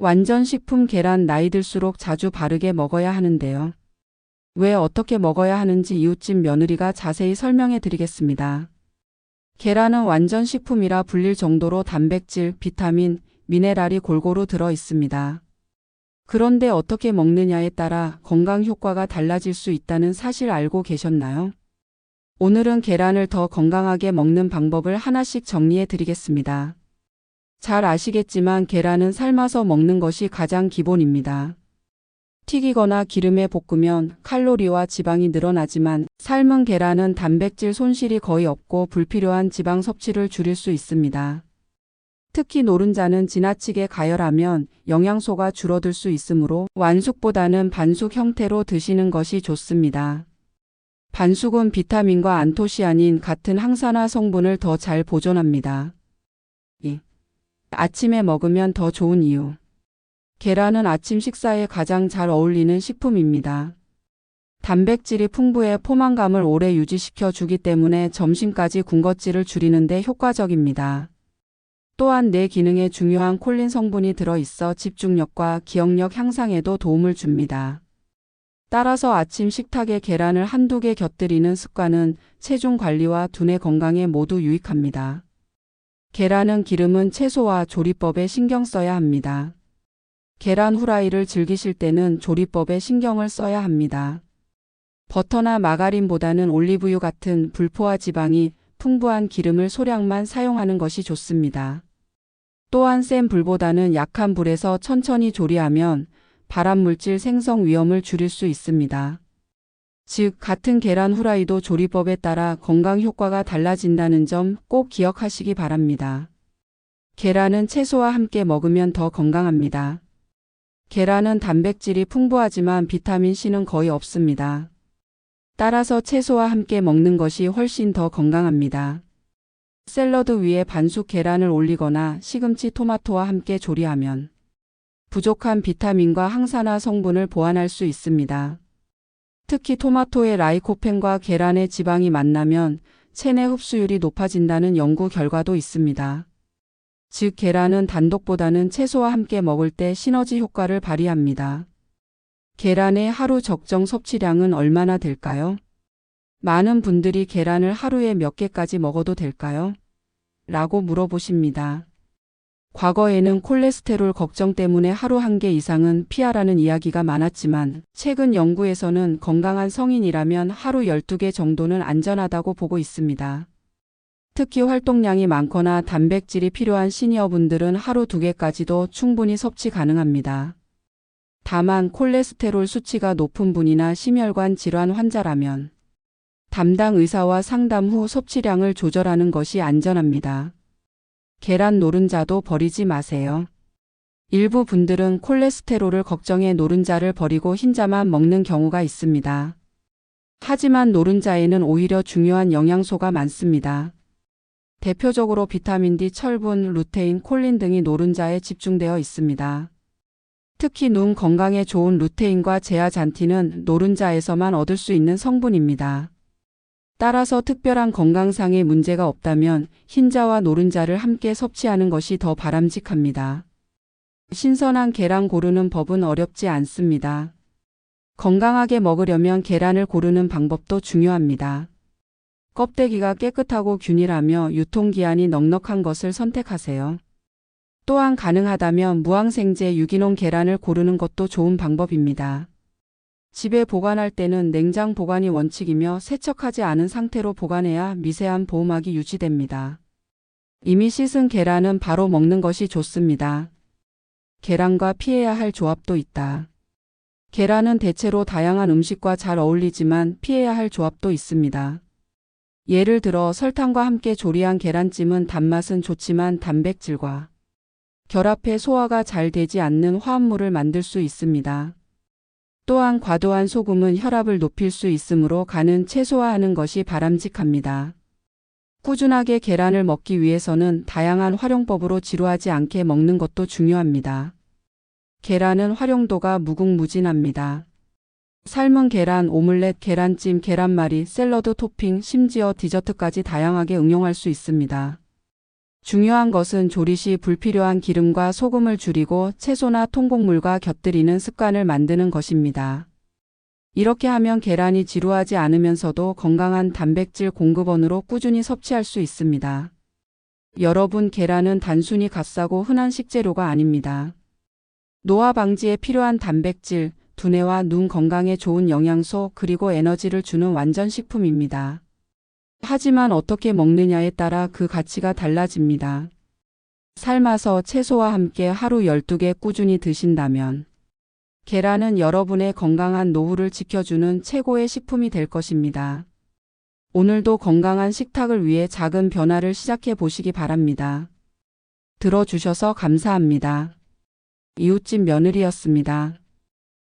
완전 식품 계란 나이 들수록 자주 바르게 먹어야 하는데요. 왜 어떻게 먹어야 하는지 이웃집 며느리가 자세히 설명해 드리겠습니다. 계란은 완전 식품이라 불릴 정도로 단백질, 비타민, 미네랄이 골고루 들어 있습니다. 그런데 어떻게 먹느냐에 따라 건강 효과가 달라질 수 있다는 사실 알고 계셨나요? 오늘은 계란을 더 건강하게 먹는 방법을 하나씩 정리해 드리겠습니다. 잘 아시겠지만 계란은 삶아서 먹는 것이 가장 기본입니다. 튀기거나 기름에 볶으면 칼로리와 지방이 늘어나지만 삶은 계란은 단백질 손실이 거의 없고 불필요한 지방 섭취를 줄일 수 있습니다. 특히 노른자는 지나치게 가열하면 영양소가 줄어들 수 있으므로 완숙보다는 반숙 형태로 드시는 것이 좋습니다. 반숙은 비타민과 안토시아닌 같은 항산화 성분을 더 잘 보존합니다. 아침에 먹으면 더 좋은 이유. 계란은 아침 식사에 가장 잘 어울리는 식품입니다. 단백질이 풍부해 포만감을 오래 유지시켜 주기 때문에 점심까지 군것질을 줄이는 데 효과적입니다. 또한 뇌 기능에 중요한 콜린 성분이 들어있어 집중력과 기억력 향상에도 도움을 줍니다. 따라서 아침 식탁에 계란을 한두 개 곁들이는 습관은 체중 관리와 두뇌 건강에 모두 유익합니다. 계란은 기름은 채소와 조리법에 신경 써야 합니다. 계란 후라이를 즐기실 때는 조리법에 신경을 써야 합니다. 버터나 마가린보다는 올리브유 같은 불포화 지방이 풍부한 기름을 소량만 사용하는 것이 좋습니다. 또한 센 불보다는 약한 불에서 천천히 조리하면 발암물질 생성 위험을 줄일 수 있습니다. 즉, 같은 계란 후라이도 조리법에 따라 건강 효과가 달라진다는 점 꼭 기억하시기 바랍니다. 계란은 채소와 함께 먹으면 더 건강합니다. 계란은 단백질이 풍부하지만 비타민C는 거의 없습니다. 따라서 채소와 함께 먹는 것이 훨씬 더 건강합니다. 샐러드 위에 반숙 계란을 올리거나 시금치 토마토와 함께 조리하면 부족한 비타민과 항산화 성분을 보완할 수 있습니다. 특히 토마토의 라이코펜과 계란의 지방이 만나면 체내 흡수율이 높아진다는 연구 결과도 있습니다. 즉, 계란은 단독보다는 채소와 함께 먹을 때 시너지 효과를 발휘합니다. 계란의 하루 적정 섭취량은 얼마나 될까요? 많은 분들이 계란을 하루에 몇 개까지 먹어도 될까요? 라고 물어보십니다. 과거에는 콜레스테롤 걱정 때문에 하루 1개 이상은 피하라는 이야기가 많았지만 최근 연구에서는 건강한 성인이라면 하루 12개 정도는 안전하다고 보고 있습니다. 특히 활동량이 많거나 단백질이 필요한 시니어분들은 하루 2개까지도 충분히 섭취 가능합니다. 다만 콜레스테롤 수치가 높은 분이나 심혈관 질환 환자라면 담당 의사와 상담 후 섭취량을 조절하는 것이 안전합니다. 계란 노른자도 버리지 마세요. 일부 분들은 콜레스테롤을 걱정해 노른자를 버리고 흰자만 먹는 경우가 있습니다. 하지만 노른자에는 오히려 중요한 영양소가 많습니다. 대표적으로 비타민 D, 철분, 루테인, 콜린 등이 노른자에 집중되어 있습니다. 특히 눈 건강에 좋은 루테인과 제아잔틴은 노른자에서만 얻을 수 있는 성분입니다. 따라서 특별한 건강상의 문제가 없다면 흰자와 노른자를 함께 섭취하는 것이 더 바람직합니다. 신선한 계란 고르는 법은 어렵지 않습니다. 건강하게 먹으려면 계란을 고르는 방법도 중요합니다. 껍데기가 깨끗하고 균일하며 유통기한이 넉넉한 것을 선택하세요. 또한 가능하다면 무항생제 유기농 계란을 고르는 것도 좋은 방법입니다. 집에 보관할 때는 냉장 보관이 원칙이며 세척하지 않은 상태로 보관해야 미세한 보호막이 유지됩니다. 이미 씻은 계란은 바로 먹는 것이 좋습니다. 계란과 피해야 할 조합도 있다. 계란은 대체로 다양한 음식과 잘 어울리지만 피해야 할 조합도 있습니다. 예를 들어 설탕과 함께 조리한 계란찜은 단맛은 좋지만 단백질과 결합해 소화가 잘 되지 않는 화합물을 만들 수 있습니다. 또한 과도한 소금은 혈압을 높일 수 있으므로 간은 최소화하는 것이 바람직합니다. 꾸준하게 계란을 먹기 위해서는 다양한 활용법으로 지루하지 않게 먹는 것도 중요합니다. 계란은 활용도가 무궁무진합니다. 삶은 계란, 오믈렛, 계란찜, 계란말이, 샐러드 토핑, 심지어 디저트까지 다양하게 응용할 수 있습니다. 중요한 것은 조리 시 불필요한 기름과 소금을 줄이고 채소나 통곡물과 곁들이는 습관을 만드는 것입니다. 이렇게 하면 계란이 지루하지 않으면서도 건강한 단백질 공급원으로 꾸준히 섭취할 수 있습니다. 여러분, 계란은 단순히 값싸고 흔한 식재료가 아닙니다. 노화 방지에 필요한 단백질, 두뇌와 눈 건강에 좋은 영양소, 그리고 에너지를 주는 완전 식품입니다. 하지만 어떻게 먹느냐에 따라 그 가치가 달라집니다. 삶아서 채소와 함께 하루 12개 꾸준히 드신다면 계란은 여러분의 건강한 노후를 지켜주는 최고의 식품이 될 것입니다. 오늘도 건강한 식탁을 위해 작은 변화를 시작해 보시기 바랍니다. 들어주셔서 감사합니다. 이웃집 며느리였습니다.